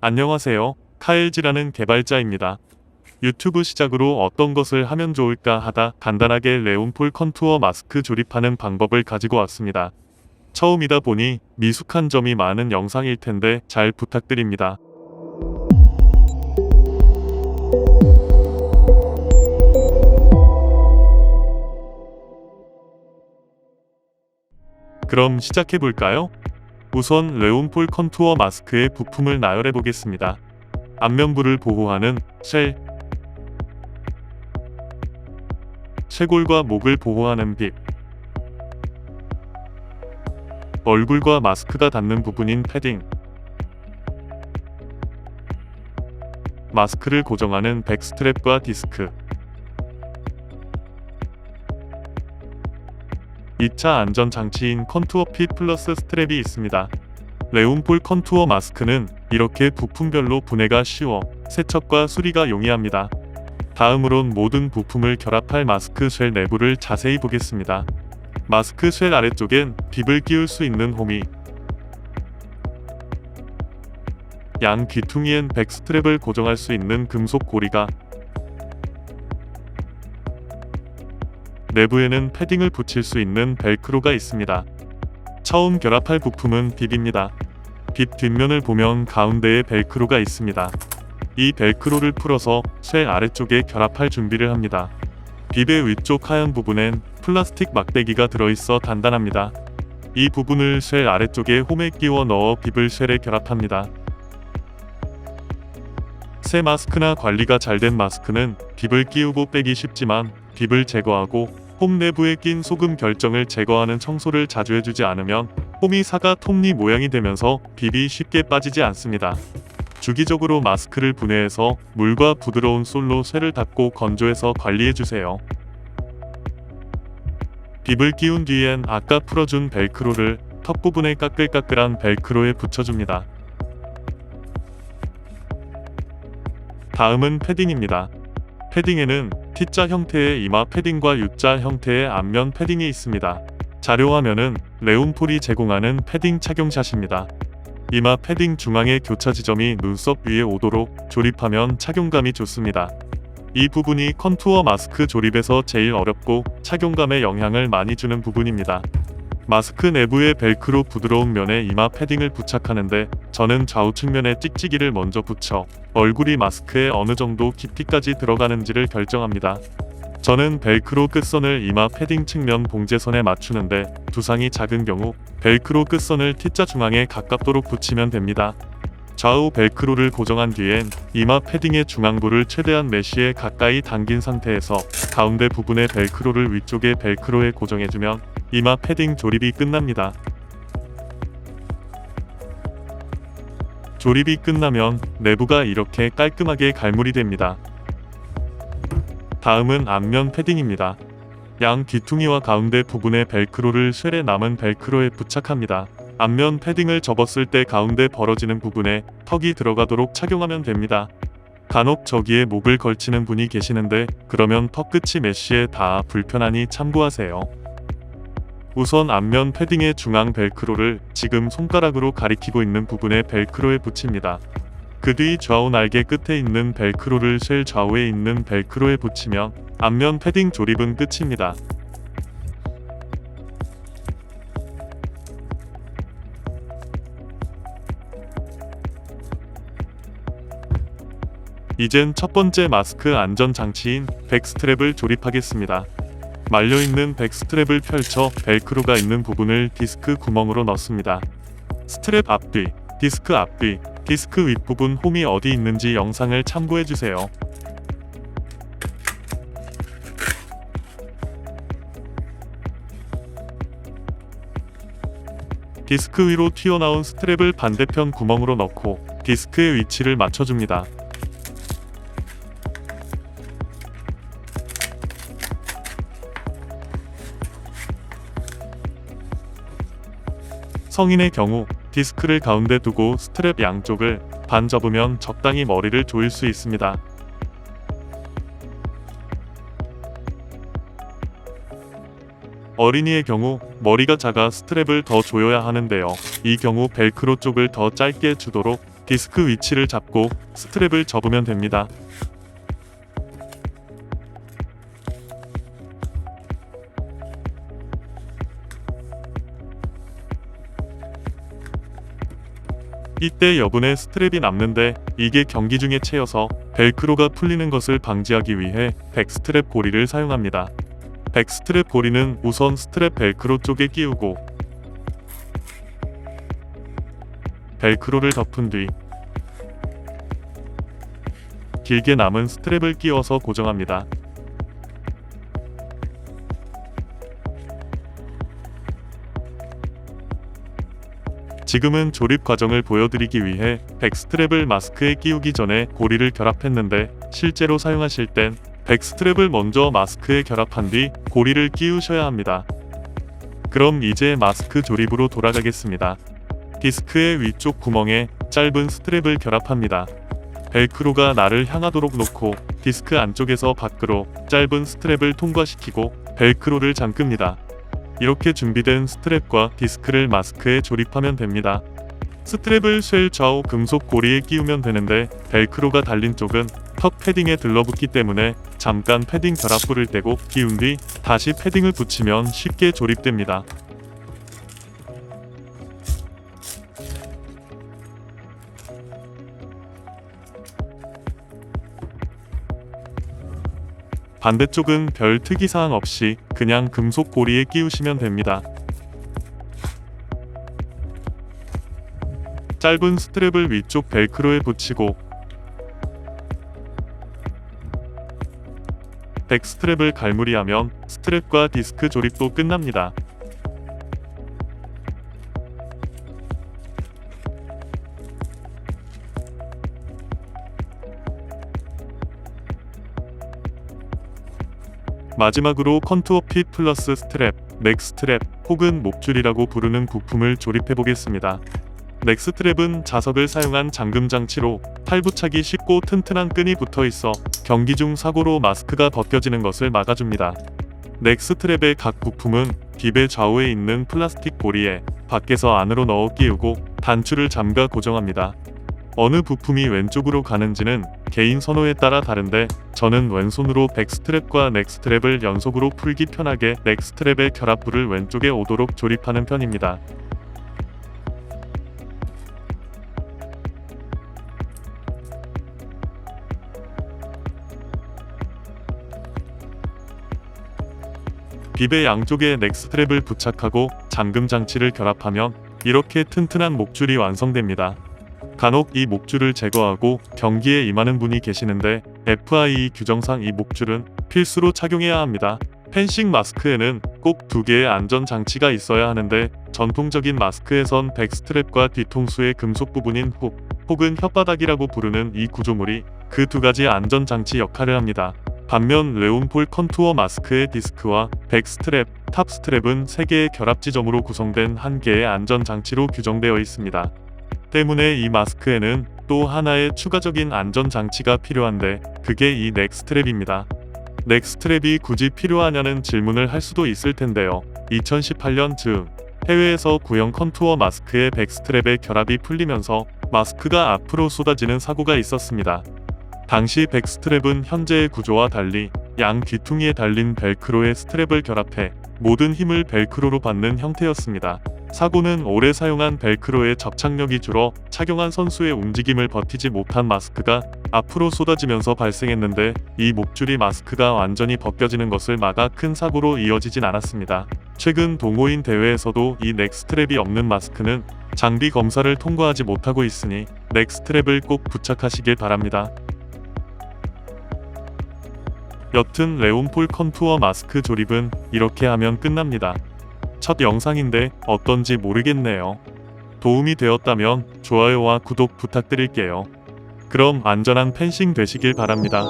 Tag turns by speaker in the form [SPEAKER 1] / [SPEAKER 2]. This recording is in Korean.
[SPEAKER 1] 안녕하세요. 카엘지라는 개발자입니다. 유튜브 시작으로 어떤 것을 하면 좋을까 하다 간단하게 레온폴 컨투어 마스크 조립하는 방법을 가지고 왔습니다. 처음이다 보니 미숙한 점이 많은 영상일 텐데 잘 부탁드립니다. 그럼 시작해 볼까요? 우선 레온폴 컨투어 마스크의 부품을 나열해 보겠습니다. 안면부를 보호하는 쉘, 쇄골과 목을 보호하는 빕, 얼굴과 마스크가 닿는 부분인 패딩, 마스크를 고정하는 백스트랩과 디스크, 2차 안전장치인 컨투어 핏 플러스 스트랩이 있습니다. 레온폴 컨투어 마스크는 이렇게 부품별로 분해가 쉬워 세척과 수리가 용이합니다. 다음으론 모든 부품을 결합할 마스크 쉘 내부를 자세히 보겠습니다. 마스크 쉘 아래쪽엔 빕을 끼울 수 있는 홈이, 양 귀퉁이엔 백스트랩을 고정할 수 있는 금속 고리가, 내부에는 패딩을 붙일 수 있는 벨크로가 있습니다. 처음 결합할 부품은 빕입니다. 빕 뒷면을 보면 가운데에 벨크로가 있습니다. 이 벨크로를 풀어서 쉘 아래쪽에 결합할 준비를 합니다. 빕의 위쪽 하얀 부분엔 플라스틱 막대기가 들어있어 단단합니다. 이 부분을 쉘 아래쪽에 홈에 끼워 넣어 빕을 쉘에 결합합니다. 새 마스크나 관리가 잘 된 마스크는 빕을 끼우고 빼기 쉽지만 빕을 제거하고 홈 내부에 낀 소금 결정을 제거하는 청소를 자주 해주지 않으면 홈이 사과 톱니 모양이 되면서 빕이 쉽게 빠지지 않습니다. 주기적으로 마스크를 분해해서 물과 부드러운 솔로 쉘을 닦고 건조해서 관리해주세요. 빕을 끼운 뒤엔 아까 풀어준 벨크로를 턱 부분에 까끌까끌한 벨크로에 붙여줍니다. 다음은 패딩입니다. 패딩에는 T자 형태의 이마 패딩과 U자 형태의 앞면 패딩이 있습니다. 자료화면은 레온폴이 제공하는 패딩 착용샷입니다. 이마 패딩 중앙의 교차 지점이 눈썹 위에 오도록 조립하면 착용감이 좋습니다. 이 부분이 컨투어 마스크 조립에서 제일 어렵고 착용감에 영향을 많이 주는 부분입니다. 마스크 내부의 벨크로 부드러운 면에 이마 패딩을 부착하는데 저는 좌우 측면에 찍찍이를 먼저 붙여 얼굴이 마스크에 어느 정도 깊이까지 들어가는지를 결정합니다. 저는 벨크로 끝선을 이마 패딩 측면 봉제선에 맞추는데 두상이 작은 경우 벨크로 끝선을 T자 중앙에 가깝도록 붙이면 됩니다. 좌우 벨크로를 고정한 뒤엔 이마 패딩의 중앙부를 최대한 메쉬에 가까이 당긴 상태에서 가운데 부분의 벨크로를 위쪽의 벨크로에 고정해주면 이마 패딩 조립이 끝납니다. 조립이 끝나면 내부가 이렇게 깔끔하게 갈무리 됩니다. 다음은 앞면 패딩입니다. 양 귀퉁이와 가운데 부분의 벨크로를 쉘에 남은 벨크로에 부착합니다. 앞면 패딩을 접었을 때 가운데 벌어지는 부분에 턱이 들어가도록 착용하면 됩니다. 간혹 저기에 목을 걸치는 분이 계시는데 그러면 턱 끝이 메쉬에 닿아 불편하니 참고하세요. 우선 앞면 패딩의 중앙 벨크로를 지금 손가락으로 가리키고 있는 부분에 벨크로에 붙입니다. 그 뒤 좌우 날개 끝에 있는 벨크로를 쉘 좌우에 있는 벨크로에 붙이면 앞면 패딩 조립은 끝입니다. 이젠 첫 번째 마스크 안전장치인 백스트랩을 조립하겠습니다. 말려있는 백스트랩을 펼쳐 벨크로가 있는 부분을 디스크 구멍으로 넣습니다. 스트랩 앞뒤, 디스크 앞뒤, 디스크 윗부분 홈이 어디 있는지 영상을 참고해주세요. 디스크 위로 튀어나온 스트랩을 반대편 구멍으로 넣고 디스크의 위치를 맞춰줍니다. 성인의 경우 디스크를 가운데 두고 스트랩 양쪽을 반 접으면 적당히 머리를 조일 수 있습니다. 어린이의 경우 머리가 작아 스트랩을 더 조여야 하는데요. 이 경우 벨크로 쪽을 더 짧게 주도록 디스크 위치를 잡고 스트랩을 접으면 됩니다. 이때 여분의 스트랩이 남는데 이게 경기 중에 채여서 벨크로가 풀리는 것을 방지하기 위해 백스트랩 고리를 사용합니다. 백스트랩 고리는 우선 스트랩 벨크로 쪽에 끼우고 벨크로를 덮은 뒤 길게 남은 스트랩을 끼워서 고정합니다. 지금은 조립 과정을 보여드리기 위해 백스트랩을 마스크에 끼우기 전에 고리를 결합했는데 실제로 사용하실 땐 백스트랩을 먼저 마스크에 결합한 뒤 고리를 끼우셔야 합니다. 그럼 이제 마스크 조립으로 돌아가겠습니다. 디스크의 위쪽 구멍에 짧은 스트랩을 결합합니다. 벨크로가 나를 향하도록 놓고 디스크 안쪽에서 밖으로 짧은 스트랩을 통과시키고 벨크로를 잠급니다. 이렇게 준비된 스트랩과 디스크를 마스크에 조립하면 됩니다. 스트랩을 쉘 좌우 금속 고리에 끼우면 되는데 벨크로가 달린 쪽은 턱 패딩에 들러붙기 때문에 잠깐 패딩 결합부를 떼고 끼운 뒤 다시 패딩을 붙이면 쉽게 조립됩니다. 반대쪽은 별 특이사항 없이 그냥 금속 고리에 끼우시면 됩니다. 짧은 스트랩을 위쪽 벨크로에 붙이고 백스트랩을 갈무리하면 스트랩과 디스크 조립도 끝납니다. 마지막으로 컨투어 핏 플러스 스트랩, 넥스트랩 혹은 목줄이라고 부르는 부품을 조립해 보겠습니다. 넥스트랩은 자석을 사용한 잠금 장치로 탈부착이 쉽고 튼튼한 끈이 붙어 있어 경기 중 사고로 마스크가 벗겨지는 것을 막아줍니다. 넥스트랩의 각 부품은 깁의 좌우에 있는 플라스틱 고리에 밖에서 안으로 넣어 끼우고 단추를 잠가 고정합니다. 어느 부품이 왼쪽으로 가는지는 개인 선호에 따라 다른데 저는 왼손으로 백스트랩과 넥스트랩을 연속으로 풀기 편하게 넥스트랩의 결합부를 왼쪽에 오도록 조립하는 편입니다. 빕의 양쪽에 넥스트랩을 부착하고 잠금 장치를 결합하면 이렇게 튼튼한 목줄이 완성됩니다. 간혹 이 목줄을 제거하고 경기에 임하는 분이 계시는데 FIE 규정상 이 목줄은 필수로 착용해야 합니다. 펜싱 마스크에는 꼭 2개의 안전 장치가 있어야 하는데 전통적인 마스크에선 백스트랩과 뒤통수의 금속 부분인 훅 혹은 혓바닥이라고 부르는 이 구조물이 그 2가지 안전 장치 역할을 합니다. 반면 레온폴 컨투어 마스크의 디스크와 백스트랩, 탑스트랩은 3개의 결합 지점으로 구성된 1개의 안전 장치로 규정되어 있습니다. 때문에 이 마스크에는 또 하나의 추가적인 안전 장치가 필요한데 그게 이 넥스트랩입니다. 넥스트랩이 굳이 필요하냐는 질문을 할 수도 있을 텐데요. 2018년 즈음 해외에서 구형 컨투어 마스크의 백스트랩의 결합이 풀리면서 마스크가 앞으로 쏟아지는 사고가 있었습니다. 당시 백스트랩은 현재의 구조와 달리 양 귀퉁이에 달린 벨크로에 스트랩을 결합해 모든 힘을 벨크로로 받는 형태였습니다. 사고는 오래 사용한 벨크로의 접착력이 줄어 착용한 선수의 움직임을 버티지 못한 마스크가 앞으로 쏟아지면서 발생했는데 이 목줄이 마스크가 완전히 벗겨지는 것을 막아 큰 사고로 이어지진 않았습니다. 최근 동호인 대회에서도 이 넥스트랩이 없는 마스크는 장비 검사를 통과하지 못하고 있으니 넥스트랩을 꼭 부착하시길 바랍니다. 여튼 레온폴 컨투어 마스크 조립은 이렇게 하면 끝납니다. 첫 영상인데 어떤지 모르겠네요. 도움이 되었다면 좋아요와 구독 부탁드릴게요. 그럼 안전한 펜싱 되시길 바랍니다.